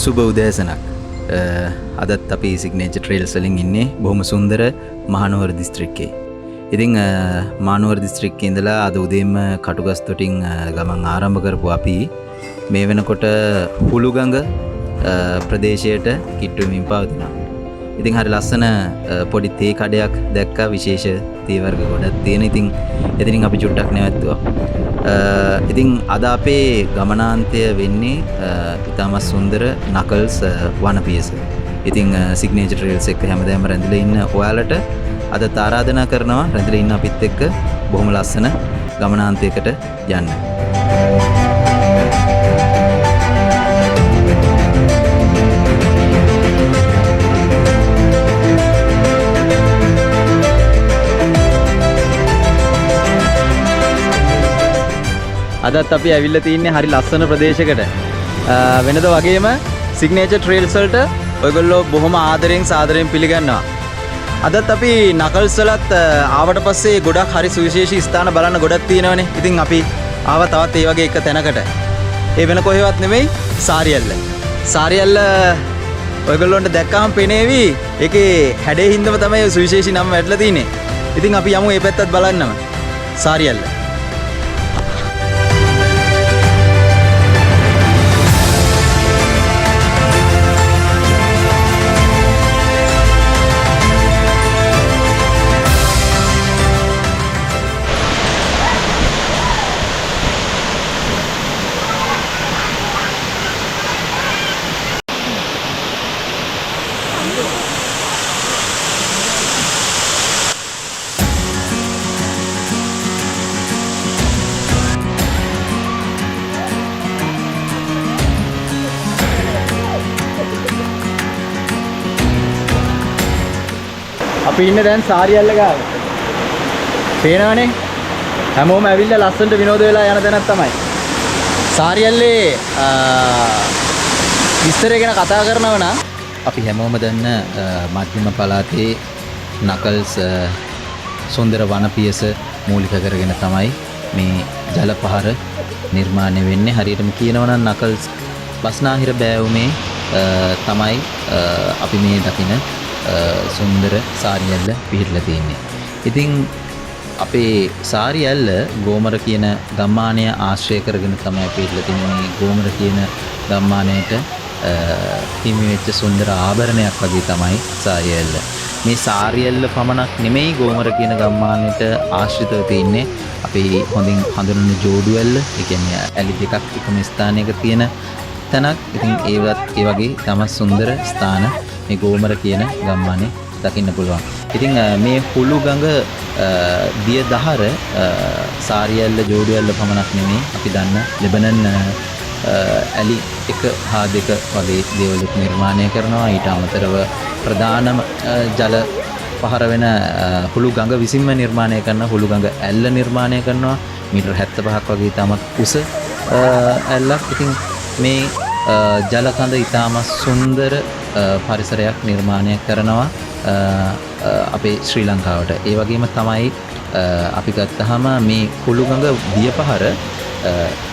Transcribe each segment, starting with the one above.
සුබ උදෑසනක්. අදත් අපි සිග්නේචර් ට්‍රේල්ස් වලින් ඉන්නේ බොහොම සුන්දර මහනුවර දිස්ත්‍රික්කේ. ඉතින් මහනුවර දිස්ත්‍රික්කේ ඉඳලා අද උදේම කටුගස්තොටින් ගමන් ආරම්භ කරපු අපි මේ වෙනකොට හුළුගඟ ප්‍රදේශයට කිට්ටු වෙමින් පවතිනවා. ඉතින් හරි ලස්සන පොඩි තේ කඩයක් දැක්කා, විශේෂ තේ වර්ග ගොඩක් තියෙන. ඉතින් එතනින් අපි චුට්ටක් නැවතුවා. ඉතින් අද අපේ ගමනාන්තය වෙන්නේ ඉතාමත් සුන්දර නකල්ස් වනපියස. ඉතින් සිග්නේචර් ට්‍රේල්ස් එක්ක හැමදාම රැඳිලා ඉන්න ඔයාලට අද ආරාධනා කරනවා රැඳිලා ඉන්න අපිත් එක්ක බොහොම ලස්සන ගමනාන්තයකට යන්න. අදත් අපි ඇවිල්ලා තින්නේ හරි ලස්සන ප්‍රදේශයකට. වෙනද වගේම සිග්නේචර් ට්‍රේල්ස් වලට ඔයගොල්ලෝ බොහොම ආදරෙන් සාදරයෙන් පිළිගන්නවා. අදත් අපි නකල්ස් වලත් ආවට පස්සේ ගොඩක් හරි සුවිශේෂී ස්ථාන බලන්න ගොඩක් තියෙනවනේ. ඉතින් අපි ආව තවත් ඒ වගේ එක තැනකට. ඒ වෙන කොහෙවත් නෙමෙයි, සාරියල්ල. සාරියල්ල ඔයගොල්ලොන්ට දැක්කම පෙනේවි. ඒකේ හැඩේ හින්දම තමයි සුවිශේෂී නම වැටලා තියෙන්නේ. ඉතින් අපි යමු මේ පැත්තත් බලන්නම. සාරියල්ල. අපි ඉන්නේ දැන් සාරියල්ල ගාව. පේනවනේ. හැමෝම ඇවිල්ලා ලස්සනට විනෝද වෙලා යන තැනක් තමයි. සාරියල්ලේ විස්තරය ගැන කතා කරනවා නම් අපි හැමෝම දන්න මධ්‍යම පළාතේ නකල්ස් සුන්දර වනපියස මූලික කරගෙන තමයි මේ ජල පහර නිර්මාණය වෙන්නේ. හරියටම කියනවා නම් නකල්ස් බස්නාහිර බෑවුමේ තමයි අපි මේ දකින සුන්දර සාරියල්ල පිහිටලා තියෙන්නේ. ඉතින් අපේ සාරියල්ල ගෝමර කියන ගම්මානය ආශ්‍රය කරගෙන තමයි පිහිටලා තියෙන්නේ. මේ ගෝමර කියන ගම්මානයට හිමි වෙච්ච සුන්දර ආභරණයක් වගේ තමයි සාරියල්ල. මේ සාරියල්ල පමණක් නෙමෙයි ගෝමර කියන ගම්මානයට ආශ්‍රිතව තියෙන්නේ. අපි හොඳින් හඳුනන ජෝඩුවැල්ල, ඒ කියන්නේ ඇලි දෙකක් එකම ස්ථානයක තියෙන තැනක්. ඉතින් ඒවත් ඒ වගේ තම සුන්දර ස්ථාන මේ ගෝමර කියන ගම්මානේ දකින්න පුළුවන්. ඉතින් මේ හුළුගඟ දිය දහර සාරියල්ල ජෝඩුවැල්ල පමණක් නෙමෙයි, අපි දන්න ලෙබනන් ඇලි 1 හා 2 වගේ දේවලුත් නිර්මාණය කරනවා. ඊට අමතරව ප්‍රධානම ජල පහර වෙන හුළුගඟ විසින්ම නිර්මාණය කරන හුළුගඟ ඇල්ල නිර්මාණය කරනවා. මීටර් 75ක් වගේ තමත් උස ඇල්ලක්. ඉතින් මේ ජලකඳ ඉතාමත් සුන්දර පරිසරයක් නිර්මාණය කරනවා අපේ ශ්‍රී ලංකාවට. ඒ වගේම තමයි අපි ගත්තහම මේ හුළුගඟ දියපහර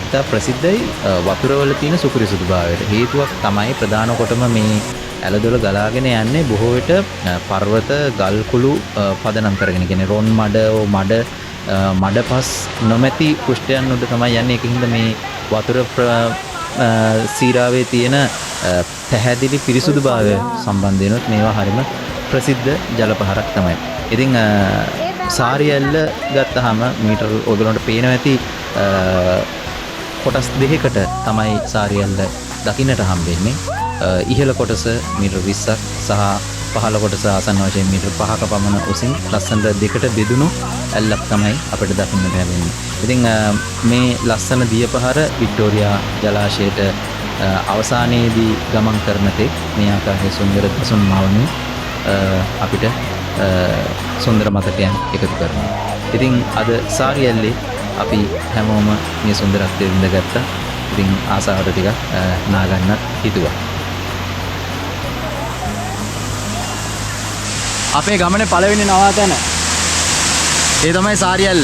ඉතා ප්‍රසිද්ධයි වතුරවල තියෙන සුපිරිසුදු භාවයට. හේතුවක් තමයි ප්‍රධාන කොටම මේ ඇලදොල ගලාගෙන යන්නේ බොහෝ විට පර්වත ගල්කුළු පදනම් කරගෙන. කියන්නේ රොන් මඩපස් නොමැති කුෂ්ඨයන් උඩ තමයි යන්නේ. ඒකින්ද මේ වතුර සීරාවේ තියෙන පැහැදිලි පිරිසුදු භාවය සම්බන්ධයෙන්වත් මේවා හරිම ප්‍රසිද්ධ ජලපහරක් තමයි. ඉතින් සාරියල්ල ගත්තහම මීටර් ඔයගලන්ට පේනවා ඇති කොටස් දෙකකට තමයි සාරියල්ල දකින්නට හම්බෙන්නේ. ඉහළ කොටස මීටර් 20ක් සහ පහළ කොටස ආසන්න වශයෙන් මීටර් 5ක පමණ උසින් ලස්සනට දෙකට බෙදුණු ඇල්ලක් තමයි අපිට දකින්නට ලැබෙන්නේ. ඉතින් මේ ලස්සන දියපහර වික්ටෝරියා ජලාශයට අවසානයේදී ගමන් කරන තෙක් මේ ආකාරයේ සුන්දර දසුන් මවමින් අපිට සුන්දර මතකයන් එකතු කරනවා. ඉතින් අද සාරියල්ලේ අපි හැමෝම මේ සුන්දරත්වය විඳගත්තා. ඉතින් ආසාවට ටිකක් නාගන්නත් හිතුවා. අපේ ගමනේ පළවෙනි නවාතැන ඒ තමයි සාරියල්ල.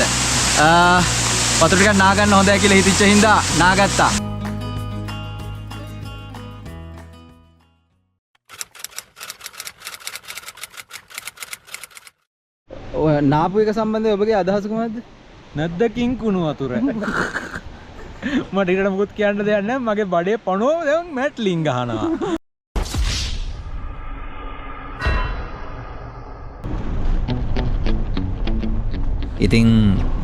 වතුර ටිකක් නාගන්න හොඳයි කියලා හිතච්ච හින්දා නාගත්තා. ඔය නාපු එක සම්බන්ධයෙන් ඔබගේ අදහස කොහොමද? නැද්දකින් කුණු වතුර. මට ඊට මොකුත් කියන්න දෙයක් නැහැ. මගේ බඩේ පණුව දැන් මැට්ලින් ගහනවා. ඉතින්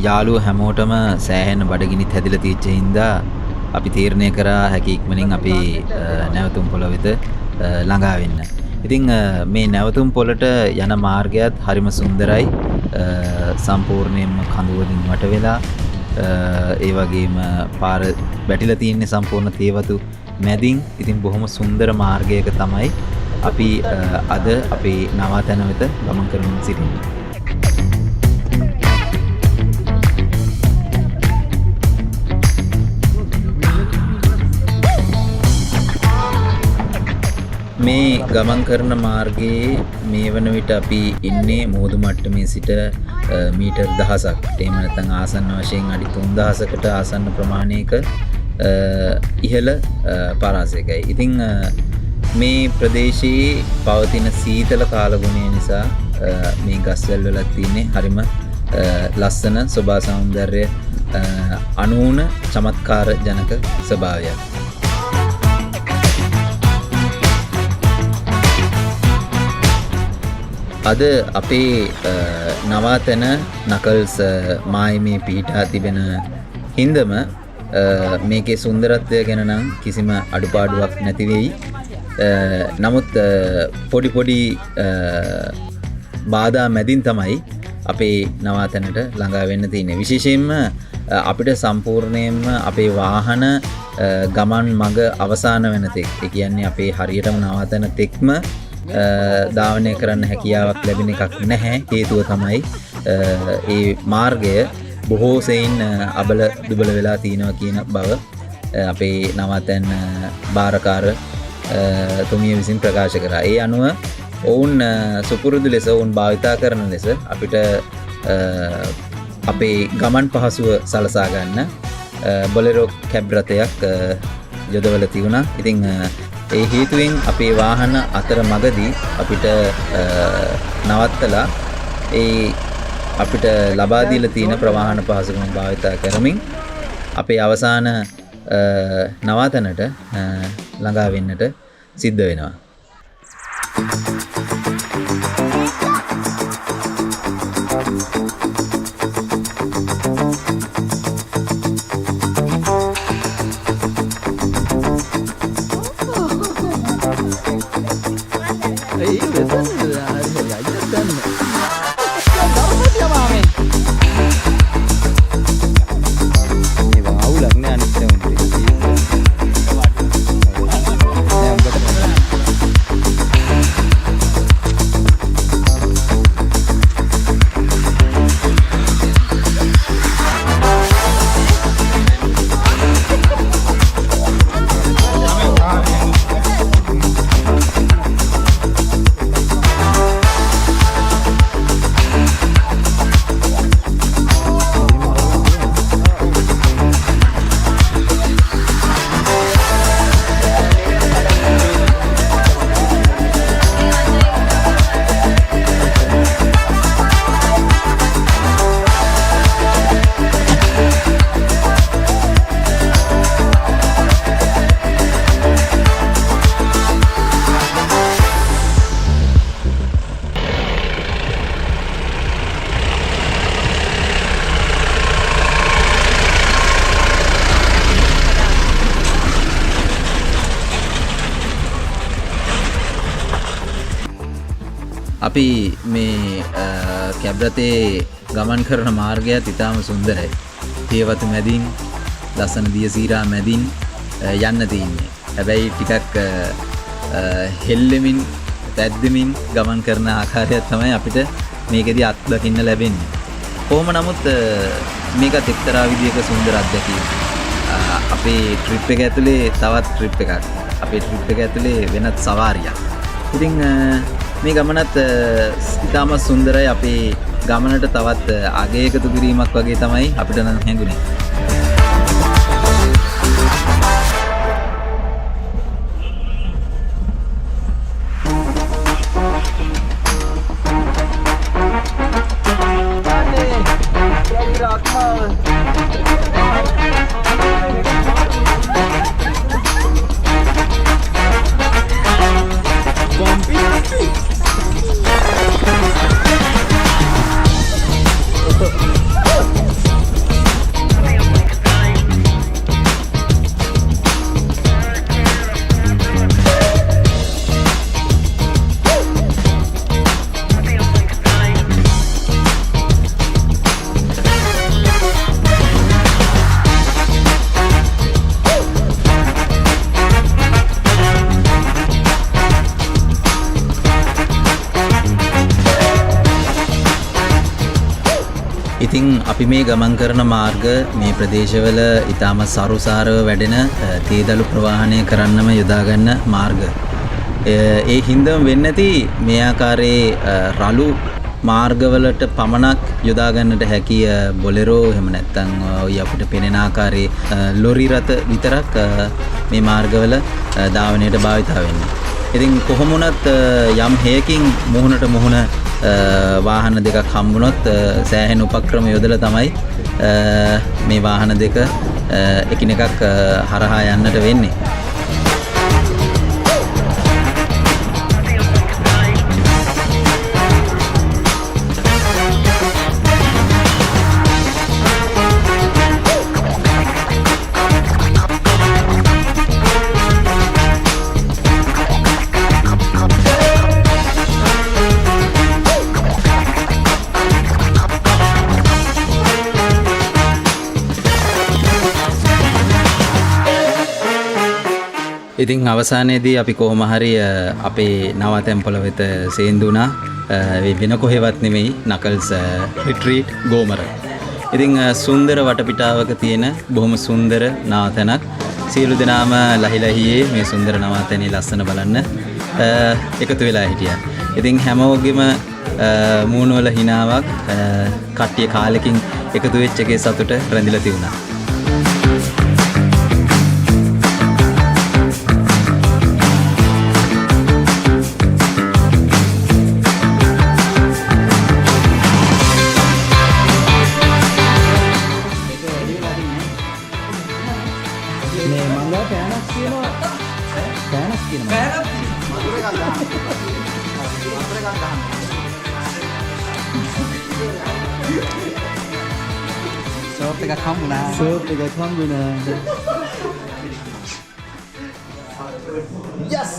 යාළුවෝ හැමෝටම සෑහෙන බඩගිනිත් හැදිලා තියෙච්ච හින්දා අපි තීරණය කරා හැකි ඉක්මනින් අපි නැවතුම් පොළ වෙත ළඟා වෙන්න. ඉතින් මේ නැවතුම් පොළට යන මාර්ගයත් හරිම සුන්දරයි. සම්පූර්ණයෙන්ම කඳු වලින් වට වෙලා ඒ වගේම පාර වැටිලා තියෙන්නේ සම්පූර්ණ තේවතු මැදින්. ඉතින් බොහොම සුන්දර මාර්ගයක තමයි අපි අද අපේ නවාතැන වෙත ගමන් කරමින් සිටින්නේ. මේ ගමන් කරන මාර්ගයේ මේ වන විට අපි ඉන්නේ මුහුදු මට්ටමේ සිට මීටර් 1000ක් එහෙම නැත්නම් ආසන්න වශයෙන් අඩි 3000කට ආසන්න ප්‍රමාණයක ඉහළ පරාසයකයි. ඉතින් මේ ප්‍රදේශයේ පවතින සීතල කාලගුණය නිසා මේ ගස්වැල් වල තියෙන්නේ හරිම ලස්සන සෝභා සෞන්දර්ය අනුන චමත්කාර ජනක ස්වභාවයක්. අද අපේ නවාතැන නකල්ස් මායිමේ පිහිටා තිබෙන හින්දම මේකේ සුන්දරත්වය ගැන නම් කිසිම අඩුපාඩුවක් නැති වෙයි. නමුත් පොඩි බාධා මැදින් තමයි අපේ නවාතැනට ළඟා වෙන්න තියෙන්නේ. විශේෂයෙන්ම අපිට සම්පූර්ණයෙන්ම අපේ වාහන ගමන් මඟ අවසාන වෙන තෙක්, ඒ කියන්නේ අපේ හරියටම නවාතැන තෙක්ම ධාවනය කරන්න හැකියාවක් ලැබෙන එකක් නැහැ. හේතුව තමයි ඒ මාර්ගය බොහෝ සෙයින් අබල දුබල වෙලා තියෙනවා කියන බව අපේ නවාතැන් භාරකාර තුමිය විසින් ප්‍රකාශ කරා. ඒ අනුව ඔවුන් සුපුරුදු ලෙස ඔවුන් භාවිතා කරන ලෙස අපිට අපේ ගමන් පහසුව සලසා ගන්න බොලෙරෝ කැබ් රථයක් යොදවලා තිබුණා. ඉතින් ඒ හේතුවෙන් අපේ වාහන අතර මගදී අපිට නවත්තලා ඒ අපිට ලබා දීලා තියෙන ප්‍රවාහන පහසුකම් භාවිතා කරමින් අපේ අවසාන නවාතැනට ළඟා වෙන්නට සිද්ධ වෙනවා. අපි මේ කැබ් රථයේ ගමන් කරන මාර්ගයත් ඉතාම සුන්දරයි. තේවතු මැදින් ලස්සන දියසීරා මැදින් යන්න තියෙන්නේ. හැබැයි ටිකක් හෙල්ලෙමින් පැද්දෙමින් ගමන් කරන ආකාරය තමයි අපිට මේකෙදි අත්දකින්න ලැබෙන්නේ. කොහොම නමුත් මේකත් එක්තරා විදියක සුන්දර අත්දැකීමක්. අපේ ට්‍රිප් එක ඇතුලේ තවත් ට්‍රිප් එකක්. අපේ ට්‍රිප් එක ඇතුලේ වෙනත් සවාරියක්. ඉතින් මේ ගමනත් ඉතාම සුන්දරයි. අපේ ගමනට තවත් අගය එකතු කිරීමක් වගේ තමයි අපිට නම් හැඟුණේ. ඉතින් අපි මේ ගමන් කරන මාර්ග මේ ප්‍රදේශවල ඊටම සරුසාරව වැඩෙන තේදළු ප්‍රවාහනය කරන්නම යොදා ගන්න මාර්ග. ඒ හින්දම වෙන්නේ නැති මේ ආකාරයේ රළු මාර්ගවලට පමණක් යොදා ගන්නට හැකි බොලෙරෝ එහෙම නැත්නම් ඔය අපිට පෙනෙන ආකාරයේ ලොරි රථ විතරක් මේ මාර්ගවල ධාවනයට භාවිත වෙන්නේ. ඉතින් කොහොම වුණත් යම් හේකින් මුහුණට මුහුණ වාහන දෙකක් හම්බුනොත් සෑහෙන උපක්‍රම යොදලා තමයි මේ වාහන දෙක එකිනෙකක් හරහා යන්නට වෙන්නේ. ඉතින් අවසානයේදී අපි කොහොම හරි අපේ නවතැන්පොළ වෙත සේන්දු වුණා. වෙන කොහෙවත් නෙමෙයි නකල්ස් රිට්‍රීට් ගෝමර. ඉතින් සුන්දර වටපිටාවක තියෙන බොහොම සුන්දර නවතැනක්. සියලු දෙනාම ලහිලහියේ මේ සුන්දර නවතැනේ ලස්සන බලන්න එකතු වෙලා හිටියා. ඉතින් හැමෝගෙම මූණවල හිනාවක් කට්ටිය කාලෙකින් එකතු වෙච්ච එකේ සතුට රැඳිලා තිබුණා. Sop එකක් හම්බුණා. Yes.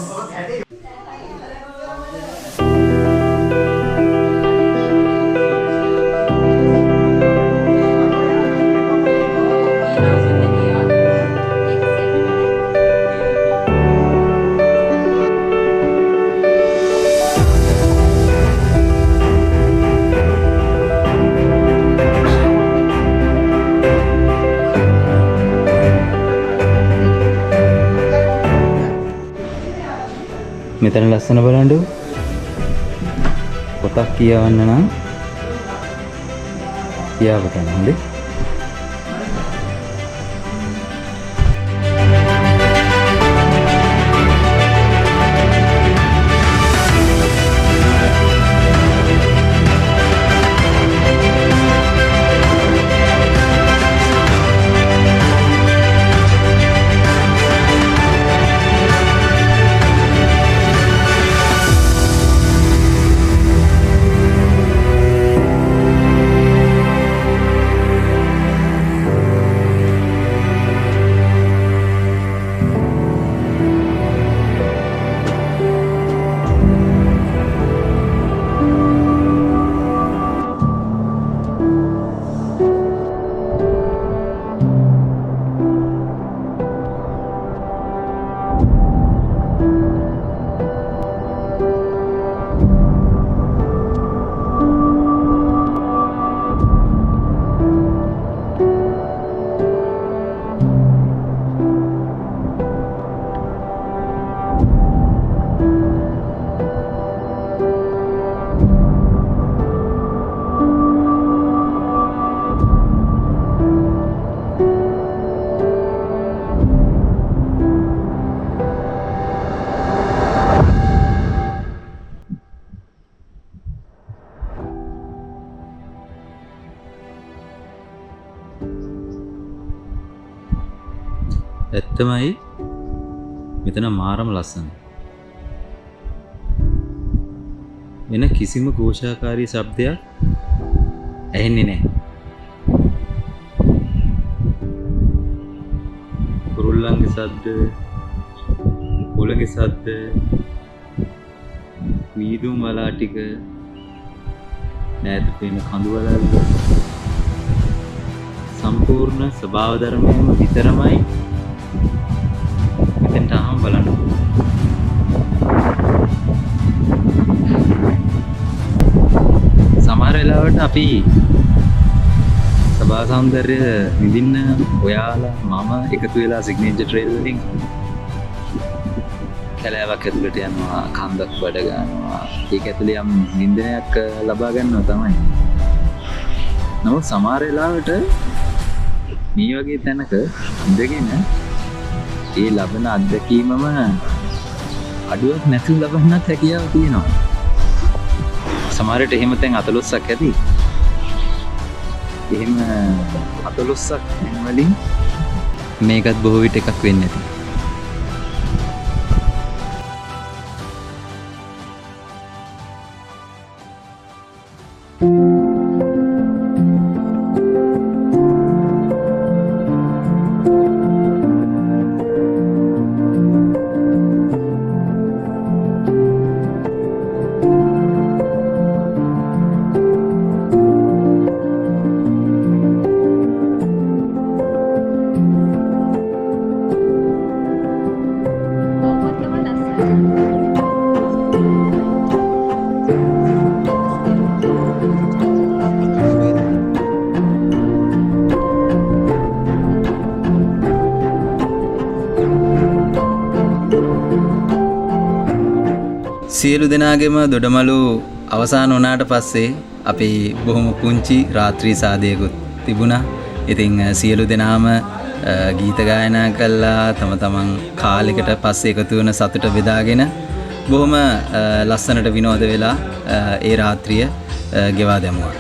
මෙතන ලස්සන බලන්න පොතක් කියවන්න නම් කියාවතන හොඳේ. ඇත්තමයි මෙතන මාරම ලස්සන. වෙන කිසිම ഘോഷාකාරී ශබ්දයක් ඇහෙන්නේ නැහැ. කුරුල්ලන්ගේ ශබ්ද, පොළගේ ශබ්ද, මීදුම් වලා ටික, නැද පේන කඳු වලල්, සම්පූර්ණ ස්වභාව ධර්මයම විතරමයි මෙතෙන්ට ආවම බලන්න. සමහර වෙලාවට අපි සබා සෞන්දර්ය විඳින්න ඔයාලා මම එකතු වෙලා සිග්නේචර් ට්‍රේල් වලින් කැලෑවක් ඇතුළට යනවා, කන්දක් බඩ ගන්නවා. ඒක ඇතුළේ යම් නින්දනයක් ලබා ගන්නවා තමයි. නමුත් සමහර වෙලාවට මේ වගේ තැනක ඉඳගෙන ඒ ලබන අත්දැකීමම අඩුවක් නැතුව ලබන්නත් හැකියාව තියෙනවා. සමහරට එහෙම තැන් 14ක් ඇති. එහෙම 14ක් වලින් මේකත් බොහෝ විට එකක් වෙන්නේ නැති. සියලු දෙනාගේම දොඩමළු අවසන් වුණාට පස්සේ අපි බොහොම පුංචි රාත්‍රී සාදයකුත් තිබුණා. ඉතින් සියලු දෙනාම ගීත ගායනා කළා, තම තමන් කාලෙකට පස්සේ එකතු වෙන සතුට බෙදාගෙන බොහොම ලස්සනට විනෝද වෙලා ඒ රාත්‍රිය ගෙවා දැමුවා.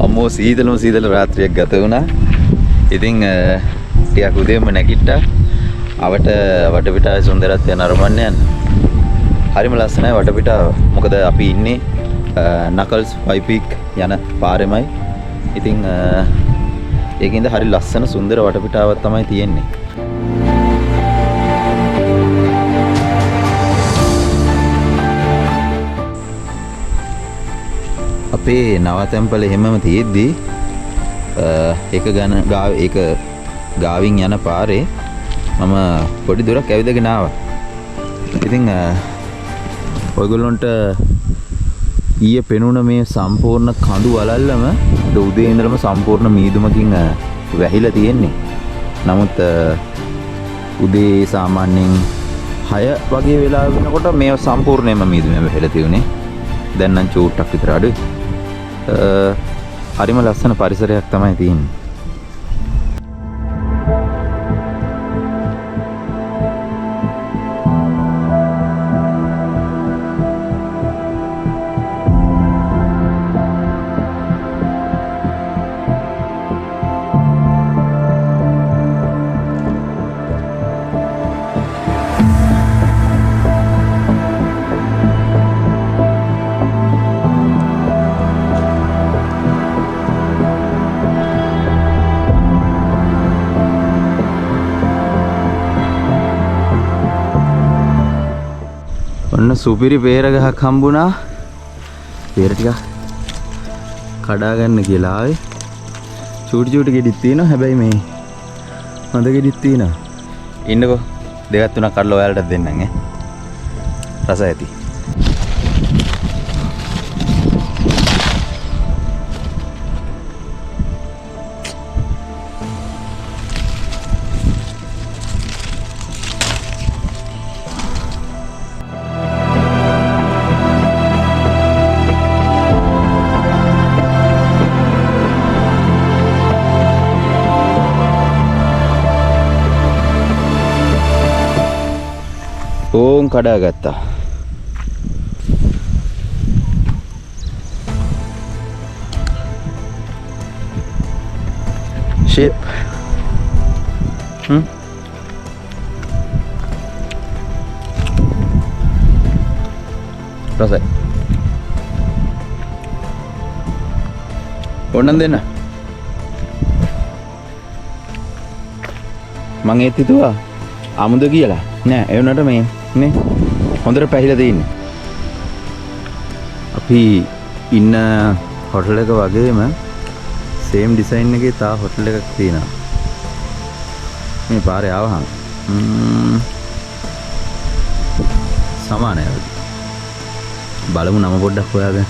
අම්මෝ සීතල රාත්‍රියක් ගත වුණා. ඉතින් ටිකක් උදේම නැගිට්ටා. වටපිටාවේ සුන්දරත්වය නරඹන්න යන්න. හරිම ලස්සනයි වටපිටාව. මොකද අපි ඉන්නේ නකල්ස් වයිපීක් යන පාරෙමයි. ඉතින් ඒකින්ද හරි ලස්සන සුන්දර වටපිටාවක් තමයි තියෙන්නේ. අපේ නවතැන්පල එහෙමම තියෙද්දි ඒක ගාවින් යන පාරේ මම පොඩි දුරක් ඇවිදගෙන ආවා. ඉතින් ඔයගොල්ලන්ට ඊයේ පෙනුන මේ සම්පූර්ණ කඳු වලල්ලම අද උදේ ඉඳලම සම්පූර්ණ මීදුමකින් වැහිලා තියෙන්නේ. නමුත් උදේ සාමාන්‍යයෙන් 6 වගේ වෙලා වෙනකොට මේ සම්පූර්ණයෙන්ම මීදුම වැහිලා තියුනේ. දැන් නම් චූට්ටක් විතර අඩුයි. හරිම ලස්සන පරිසරයක් තමයි තියෙන්නේ. ඔන්න සුපිරි peer ගහක් හම්බුණා. peer ටික කඩා ගන්න කියලා ආවේ. චූටි චූටි ගෙඩිත් තියෙනවා. හැබැයි මේ හොඳ ගෙඩිත් තියෙනවා. ඉන්නකෝ. දෙකක් තුනක් කඩලා ඔයාලට දෙන්නම් ඈ. රස ඇති. ඕම් කඩා ගත්තා. shape රසයි. ඕනනම් දෙන්න. මං ඒත් හිතුවා අමුද කියලා. නෑ ඒ වුණාට මේ නේ හොඳට පැහිලා තියෙන්නේ. අපි ඉන්න හොටල් එක වගේම සේම් ඩිසයින් එකේ තා හොටල් එකක් තියෙනවා. මේ පාරේ ආවහම සමානයි. බලමු නම පොඩ්ඩක් හොයාගෙන.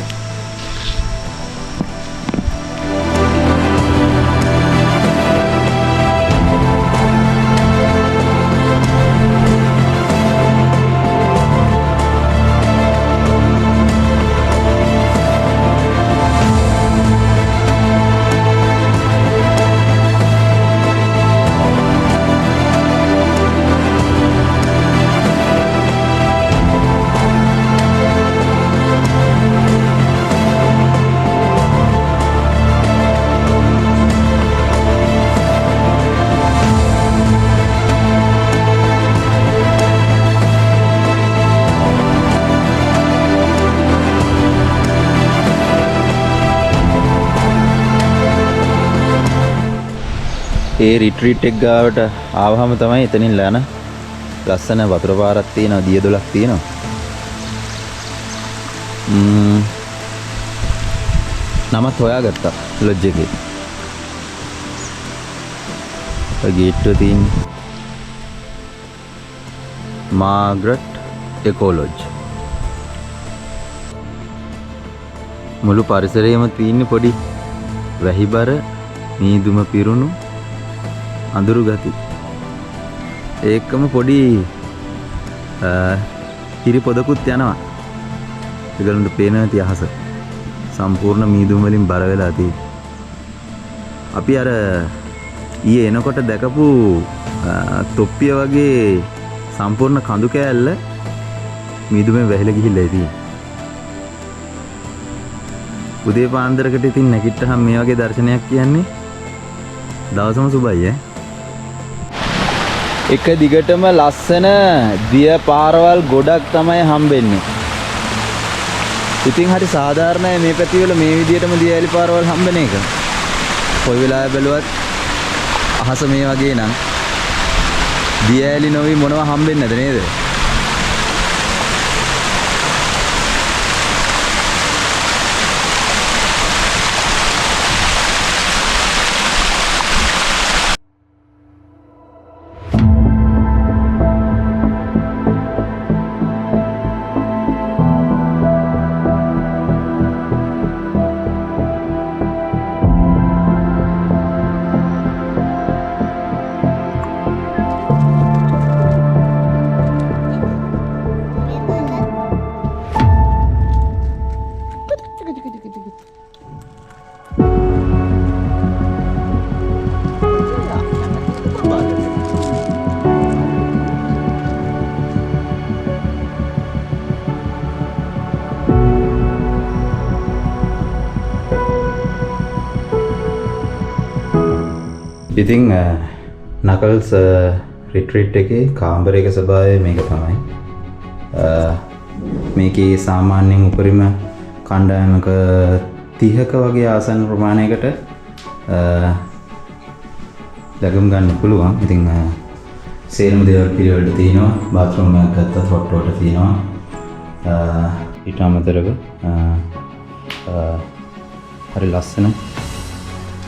ඒ රිට්‍රීට් එක ගාවට ආවහම තමයි එතනින් යන ලස්සන වතුර පාරක් තියෙනවා, දිය දොලක් තියෙනවා. නමත් හොයාගත්තා ලොජ් එකේ. ගේට්ටුව තියෙන මාග්‍රට් එකෝ ලොජ්. මුළු පරිසරයම තියෙන පොඩි වැහිබර මීදුම පිරුණු අඳුරු ගති. ඒකම පොඩි හිරි පොදකුත් යනවා. ඒගොල්ලන්ට පේන නැති අහස සම්පූර්ණ මීදුම් වලින් බර වෙලා තියෙන්නේ. අපි අර ඊයේ එනකොට දැකපු තොප්පිය වගේ සම්පූර්ණ කඳු කෑල්ල මීදුමෙන් වැහිලා ගිහිල්ලා තියෙන්නේ. උදේ පාන්දරකට ඉතින් නැගිට්ටහම මේ වගේ දර්ශනයක් කියන්නේ දවසම සුබයි ඈ. එක දිගටම ලස්සන දිය පාරවල් ගොඩක් තමයි හම්බෙන්නේ. ඉතින් හරි සාධාරණයි මේ පැතිවල මේ විදිහටම දිය ඇලි පාරවල් හම්බෙන එක. කොයි වෙලාවෙ බැලුවත් අහස මේ වගේ නම් දිය ඇලි නොවි මොනවා හම්බෙන්නේ නැද නේද? ඉතින් නකල්ස් රිට්‍රීට් එකේ කාමරයක ස්වභාවය මේක තමයි. මේකේ සාමාන්‍යයෙන් උපරිම කණ්ඩායමක 30ක වගේ ආසන ප්‍රමාණයකට ලැබුම් ගන්න පුළුවන්. ඉතින් සේරම දේවල් පිළිවෙලට තියෙනවා. බාත් รู මයක් ගත්තත් හොට් වෝටර් තියෙනවා. ඊට අමතරව හරි ලස්සන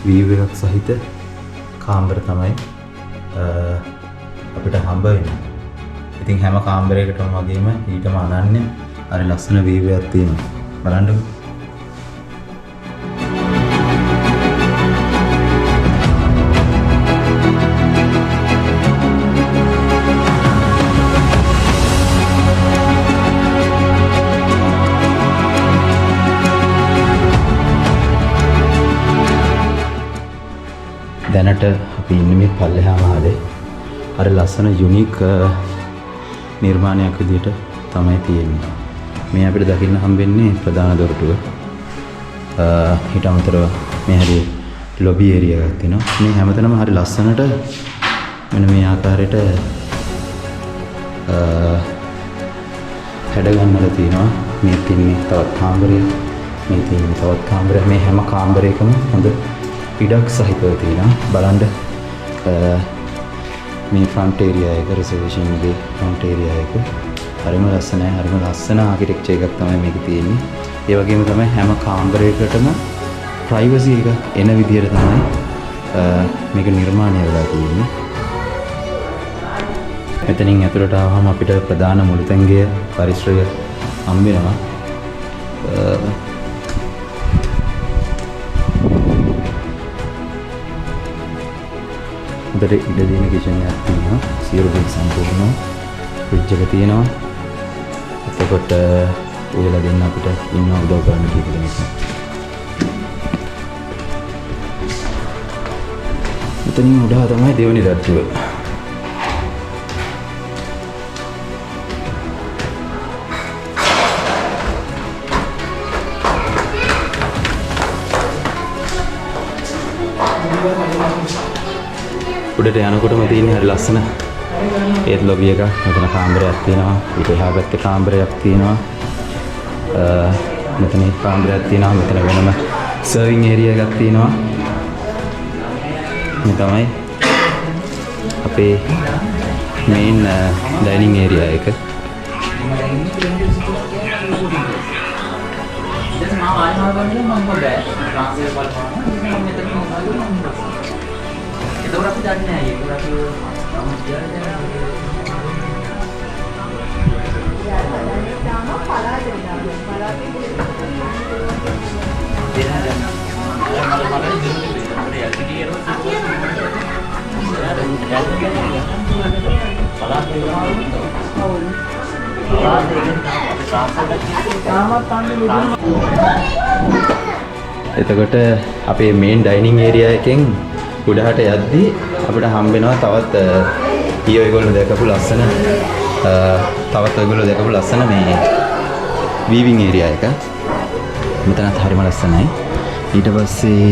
view එකක් සහිත කාමර තමයි අපිට හම්බ වෙන්නේ. ඉතින් හැම කාමරයකටම වගේම ඊටම අනන්‍ය හරි ලස්සන view එකක් තියෙනවා. බලන්නකෝ. දැනට අපි ඉන්නේ මේ පල්ලෙහා මහලේ අර ලස්සන යුනික් නිර්මාණයක් විදිහට තමයි තියෙන්නේ. මේ අපිට දකින්න හම්බෙන්නේ ප්‍රධාන දොරටුව. ඊට අමතරව මේ හරිය ලොබි ඒරියා එකක් තියෙනවා. මේ හැමතැනම හරි ලස්සනට මෙන්න මේ ආකාරයට හැඩ ගන්නලා තියෙනවා. මේ තින්නේ තවත් කාමරයක්. මේ තින්නේ තවත් කාමරයක්. මේ හැම කාමරයකම හොඳ ඉඩක් සහිතව තියෙනවා. බලන්න මේ ෆ්‍රන්ට් ඒරියා එක රිසර්වේෂන් එකේ ෆ්‍රන්ට් ඒරියා එක හරිම ලස්සනයි. හරිම ලස්සන ආකිටෙක්චර් එකක් තමයි මේකේ තියෙන්නේ. ඒ වගේම තමයි හැම කාමරයකටම ප්‍රයිවසි එක එන විදිහට තමයි මේක නිර්මාණය වෙලා තියෙන්නේ. මෙතනින් ඇතුළට ආවම අපිට ප්‍රධාන මුළුතැන්ගේ පරිසරය හම්බ වෙනවා. උඩට ඉඩ දෙන කිචන් එකක් තියෙනවා. සියලු දේ සම්පූර්ණ ෆ්‍රිජ් එක තියෙනවා. එතකොට ඔයලා දෙන්න අපිට ඉන්න උදව් කරන්න කීප දෙනෙක්. මෙතනින් උඩහ තමයි දෙවෙනි දර්ශුව. උඩට යනකොටම තියෙන හරි ලස්සන ඒත් ලොබි එක. මෙතන කාමරයක් තියෙනවා. ඊට එහා පැත්තේ කාමරයක් තියෙනවා. මෙතන කාමරයක් තියෙනවා. මෙතන වෙනම සර්විං ඒරියා එකක් තියෙනවා. මේ තමයි අපේ මේන් ඩයිනින් ඒරියා එක. එතකොට අපි දන්නේ නැහැ. ඒක අපි එතකොට අපේ මේන් ඩයිනින් ඒරියා එකෙන් උඩහට යද්දී අපිට හම්බ වෙනවා තවත් ඊ ඔයගොල්ලෝ දැකපු ලස්සන මේ වීවිං ඒරියා එක. මෙතනත් හරිම ලස්සනයි. ඊට පස්සේ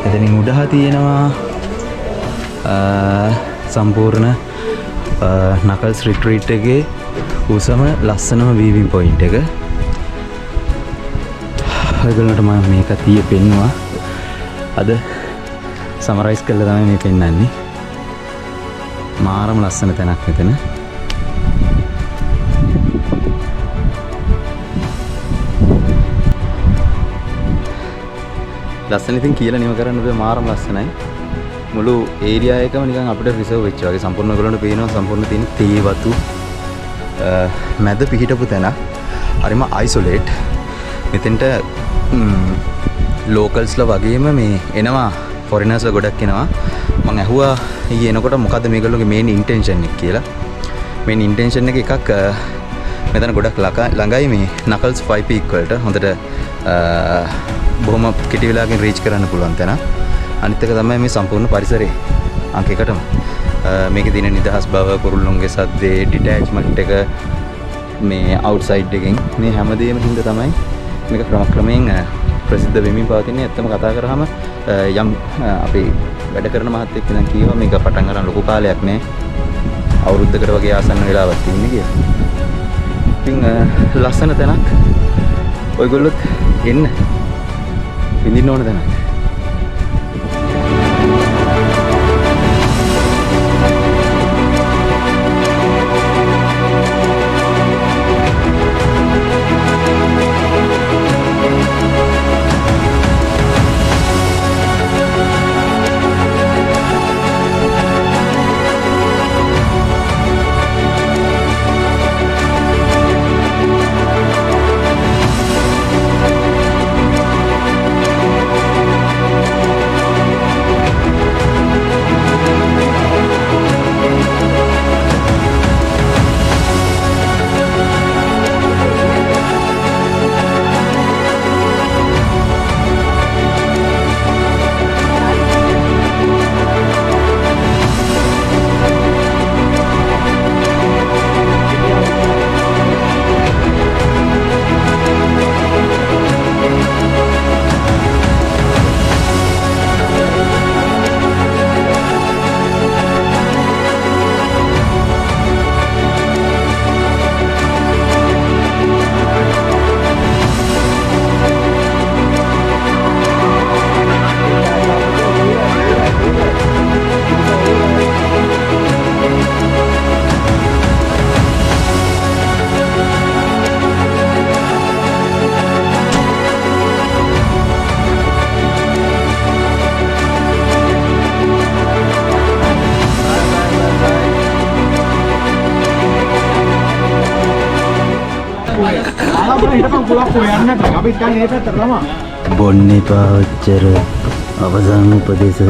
එතනින් උඩහ තියෙනවා සම්පූර්ණ නකල්ස් රිට්‍රීට් එකේ උසම ලස්සනම වීවිං පොයින්ට් එක. ඔයගොල්ලන්ට මම මේක තියේ පෙන්නවා. අද සමරයිස් කරලා තමයි මේ පෙන්වන්නේ. මාරම ලස්සන තැනක් මෙතන. ලස්සන ඉතින් කියලා නිම කරන්න බෑ. මාරම ලස්සනයි. මුළු ඒරියා එකම නිකන් අපිට රිසර්ව් වෙච්ච වගේ සම්පූර්ණ ඔයගොල්ලන්ට පේනවා. සම්පූර්ණ තියෙන තේ වතු මැද පිහිටපු තැන. හරිම අයිසොලේට්. මෙතෙන්ට ලෝකල්ස්ලා වගේම මේ එනවා ෆොරිනර්ස්ලා ගොඩක් එනවා. මම ඇහුවා ඊයේ එනකොට මොකද්ද මේගොල්ලෝගේ මේන් ඉන්ටෙන්ෂන් එක කියලා. මේන් ඉන්ටෙන්ෂන් එක එකක් මෙතන ගොඩක් ළඟයි මේ නකල්ස් 5 පීක් වලට. හොඳට බොහොම කෙටි වෙලාවකින් රීච් කරන්න පුළුවන් තැන. අනිත් එක තමයි මේ සම්පූර්ණ පරිසරය අංක එකටම. මේකේ තියෙන නිදහස් බව, කුරුල්ලුන්ගේ සද්දේ, ඩිටැච්මන්ට් එක, මේ අවුට්සයිඩ් එකෙන් මේ හැමදේම හින්දා තමයි මේක ක්‍රමක්‍රමයෙන් ප්‍රසිද්ධ වෙමින් පවතින්නේ. ඇත්තම කතා කරාම යම් අපි වැඩ කරන මහත්තයෙක් ඉඳන් කියවා මේක පටන් ගන්න ලොකු කාලයක් නෑ. අවුරුද්දකට වගේ ආසන්න වෙලාවක් තියෙන්නේ කියලා. ඉතින් ලස්සන තැනක්. ඔයගොල්ලොත් එන්න. විඳින්න ඕන තැනක්. යන්නකම් කුලප්පු යන්නට අපිත් දැන් ඒ පැත්තට තමයි. බොන්න එපා ඔච්චර අවසන් උපදේශ